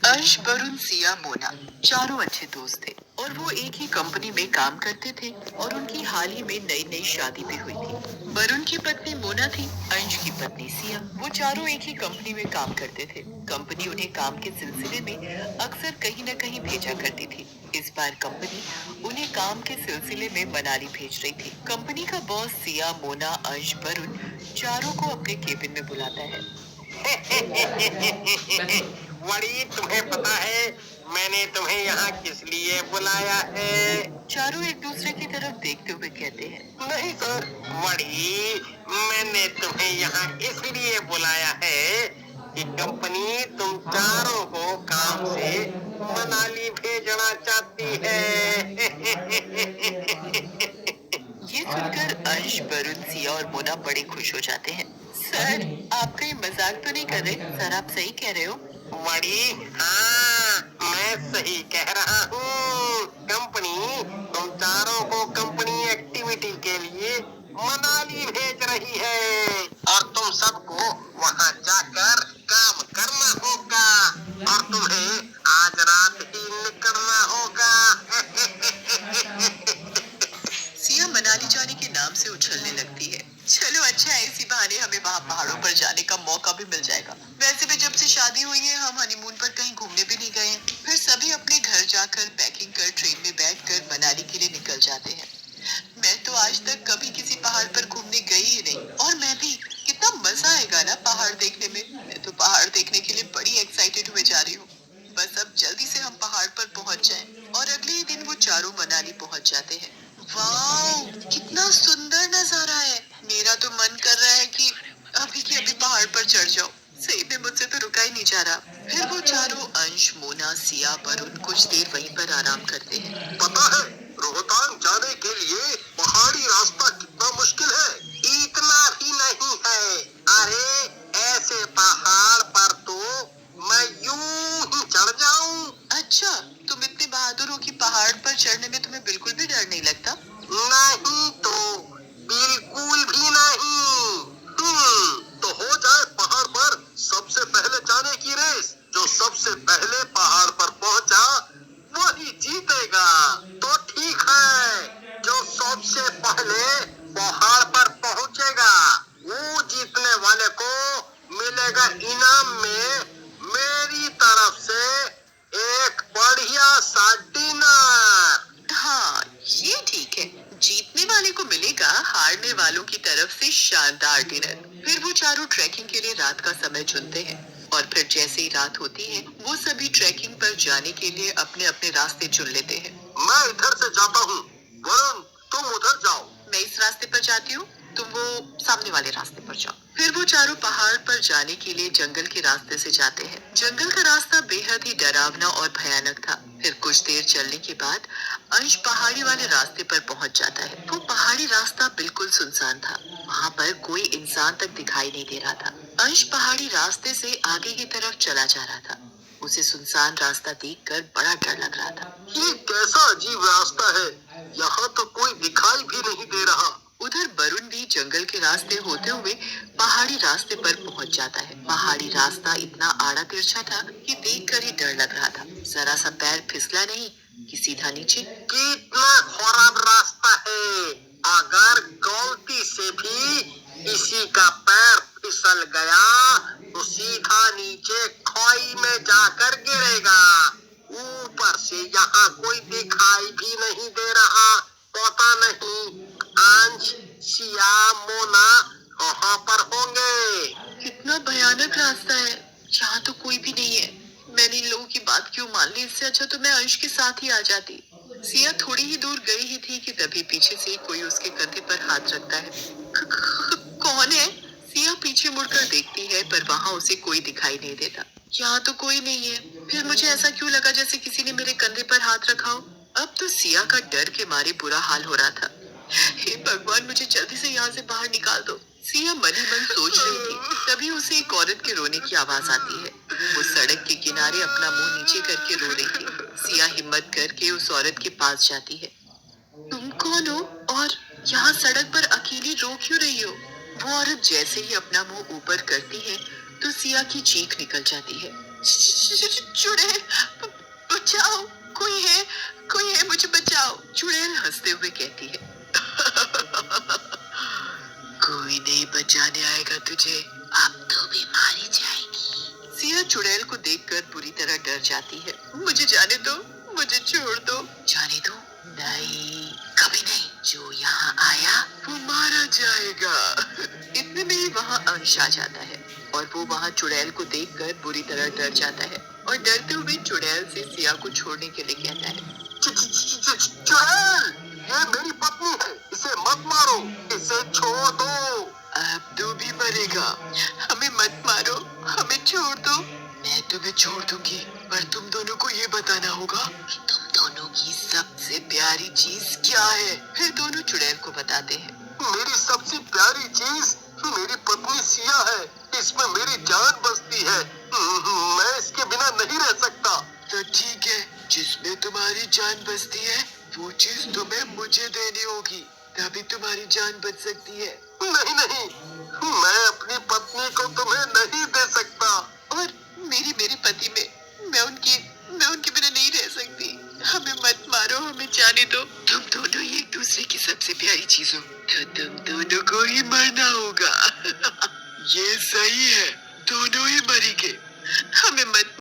अर्श, वरुण, सिया, मोना चारों अच्छे दोस्त थे और वो एक ही कंपनी में काम करते थे और उनकी हाल ही में नई नई शादी भी हुई थी। वरुण की पत्नी मोना थी, अंश की पत्नी सिया। वो चारों एक ही कंपनी में काम करते थे। कंपनी उन्हें काम के सिलसिले में अक्सर कहीं न कहीं भेजा करती थी। इस बार कंपनी उन्हें काम के सिलसिले में मनाली भेज रही थी। कंपनी का बॉस सिया, मोना, अंश, वरुण चारों को अपने केबिन में बुलाता है। वड़ी, तुम्हें पता है मैंने तुम्हें यहाँ किस लिए बुलाया है? चारों एक दूसरे की तरफ देखते हुए कहते हैं। नहीं सर, वड़ी, मैंने तुम्हें यहाँ इसलिए बुलाया है कि कंपनी तुम चारों को काम से मनाली भेजना चाहती है। ये सुनकर अंश, वरुण, सिया और मोना बड़े खुश हो जाते हैं। सर, आप कहीं मजाक तो नहीं कर रहे? सर, आप सही कह रहे हो। बड़ी, हाँ, मैं सही कह रहा हूँ। कंपनी तुम चारों को कंपनी एक्टिविटी के लिए मनाली भेज रही है और तुम सबको वहाँ जाकर काम करना होगा और तुम्हें आज रात ही निकलना होगा। सिया मनाली जाने के नाम से उछलने लगती है। चलो अच्छा है, इसी बहाने हमें वहाँ पहाड़ों पर जाने का मौका भी मिल जाएगा। वैसे भी जब से शादी हुई है हम हनीमून पर कहीं घूमने भी नहीं गए हैं। फिर सभी अपने घर जाकर पैकिंग कर ट्रेन में बैठकर मनाली के लिए निकल जाते हैं। मैं तो आज तक कभी किसी पहाड़ पर घूमने गई ही नहीं और मैं भी। कितना मजा आएगा ना पहाड़ देखने में। मैं तो पहाड़ देखने के लिए बड़ी एक्साइटेड हुए जा रही हूँ। बस अब जल्दी से हम पहाड़ पर पहुंच जाएं और अगले ही दिन वो चारों मनाली पहुंच जाते हैं। वाओ, कितना सुंदर नजारा है। मेरा तो मन कर रहा है कि अभी के अभी पहाड़ पर चढ़ जाओ। सही में मुझसे तो रुका ही नहीं जा रहा। फिर वो चारों अंश, मोना, सिया, वरुण कुछ देर वहीं पर आराम करते हैं। पता है रोहतांग जाने के लिए पहाड़ी रास्ता कितना मुश्किल है? इतना भी नहीं है। अरे ऐसे पहाड़ पर तो मैं यूं ही चढ़ जाऊं। अच्छा, तुम इतने बहादुर हो कि पहाड़ पर चढ़ने में तुम्हें बिल्कुल भी डर नहीं लगता? नहीं तो बिल्कुल भी नहीं। तो हो जाए पहाड़ पर सबसे पहले जाने की रेस। जो सबसे पहले पहाड़ पर पहुंचा वही जीतेगा। तो ठीक है, जो सबसे पहले पहाड़ पर पहुंचेगा वो जीतने वाले को मिलेगा इनाम में मेरी तरफ से एक बढ़िया सा डिनर। हाँ, ये ठीक है। जीतने वाले को मिलेगा हारने वालों की तरफ से शानदार डिनर। फिर वो चारों ट्रैकिंग के लिए रात का समय चुनते हैं और फिर जैसे ही रात होती है वो सभी ट्रैकिंग पर जाने के लिए अपने अपने रास्ते चुन लेते हैं। मैं इधर से जाता हूँ, वरुण तुम उधर जाओ। मैं इस रास्ते पर जाती हूँ, तुम वो सामने वाले रास्ते पर जाओ। फिर वो चारों पहाड़ पर जाने के लिए जंगल के रास्ते से जाते हैं। जंगल का रास्ता बेहद ही डरावना और भयानक था। फिर कुछ देर चलने के बाद अंश पहाड़ी वाले रास्ते पर पहुंच जाता है। वो पहाड़ी रास्ता बिल्कुल सुनसान था। वहाँ पर कोई इंसान तक दिखाई नहीं दे रहा था। अंश पहाड़ी रास्ते से आगे की तरफ चला जा रहा था। उसे सुनसान रास्ता देखकर बड़ा डर लग रहा था। ये कैसा अजीब रास्ता है? यहाँ तो कोई दिखाई भी नहीं दे रहा। उधर वरुण भी जंगल के रास्ते होते हुए पहाड़ी रास्ते पर पहुंच जाता है। पहाड़ी रास्ता इतना आड़ा तिरछा था कि देखकर ही डर लग रहा था। जरा सा पैर फिसला नहीं कि सीधा नीचे। कितना खराब रास्ता है। अगर गलती से भी किसी का पैर फिसल गया तो सीधा नीचे खाई में जाकर गिरेगा। ऊपर से यहाँ कोई दिखाई भी नहीं दे रहा। पता नहीं अंश, सिया, मोना कहाँ पर होंगे। कितना भयानक रास्ता है। यहाँ तो कोई भी नहीं है। मैंने इन लोगों की बात क्यों मान ली? इससे अच्छा तो मैं अंश के साथ ही आ जाती। सिया थोड़ी ही दूर गई ही थी कि तभी पीछे से कोई उसके कंधे पर हाथ रखता है। कौन है? सिया पीछे मुड़कर देखती है पर वहाँ उसे कोई दिखाई नहीं देता। यहाँ तो कोई नहीं है। फिर मुझे ऐसा क्यों लगा जैसे किसी ने मेरे कंधे पर हाथ रखा हो। अब तो सिया का डर के मारे बुरा हाल हो रहा था। हे भगवान, मुझे जल्दी से यहाँ से बाहर निकाल दो। सिया मन ही मन सोच रही थी। तभी उसे एक औरत के रोने की आवाज आती है। वो सड़क के किनारे अपना मुंह नीचे करके रो रही थी। सिया हिम्मत करके उस औरत के पास जाती है। तुम कौन हो और यहाँ सड़क पर अकेली रो क्यों रही हो? वो औरत जैसे ही अपना मुंह ऊपर करती है तो सिया की चीख निकल जाती है। चुड़ैल, बचाओ, कोई है, मुझे बचाओ। चुड़ैल हंसते हुए कहती है, कोई नहीं बचाने आएगा तुझे, अब तो भी मारी जाएगी। सिया चुड़ैल को देखकर बुरी तरह डर जाती है। मुझे जाने दो, मुझे छोड़ दो। जाने दो? नहीं, कभी नहीं। जो यहाँ आया वो मारा जाएगा। इतने में ही वहाँ अंश आ जाता है और वो वहाँ चुड़ैल को देखकर बुरी तरह डर जाता है और डरते हुए चुड़ैल से सिया को छोड़ने के लिए कहता है, चुड़ैल, ये मेरी पत्नी है, इसे मत मारो, इसे छोड़ दो। अब तू भी मरेगा। हमें मत मारो, हमें छोड़ दो। मैं तुम्हें छोड़ दूंगी, पर तुम दोनों को ये बताना होगा कि तुम दोनों की सबसे प्यारी चीज क्या है। फिर दोनों चुड़ैल को बताते हैं, मेरी सबसे प्यारी चीज मेरी पत्नी सिया है, इसमें मेरी जान बसती है, मैं इसके बिना नहीं रह सकता। तो ठीक है, जिसमें तुम्हारी जान बसती है वो चीज तुम्हें मुझे देनी होगी, तभी तुम्हारी जान बच सकती है। नहीं, मैं अपनी पत्नी को तुम्हें नहीं दे सकता। और मेरे पति में मैं उनके बिना नहीं रह सकती। हमें मत मारो, हमें जाने दो। तुम दोनों ही एक दूसरे की सबसे प्यारी चीज हो, तो तुम दोनों को ही मरना होगा। ये सही है, दोनों ही मरेंगे। हमें मत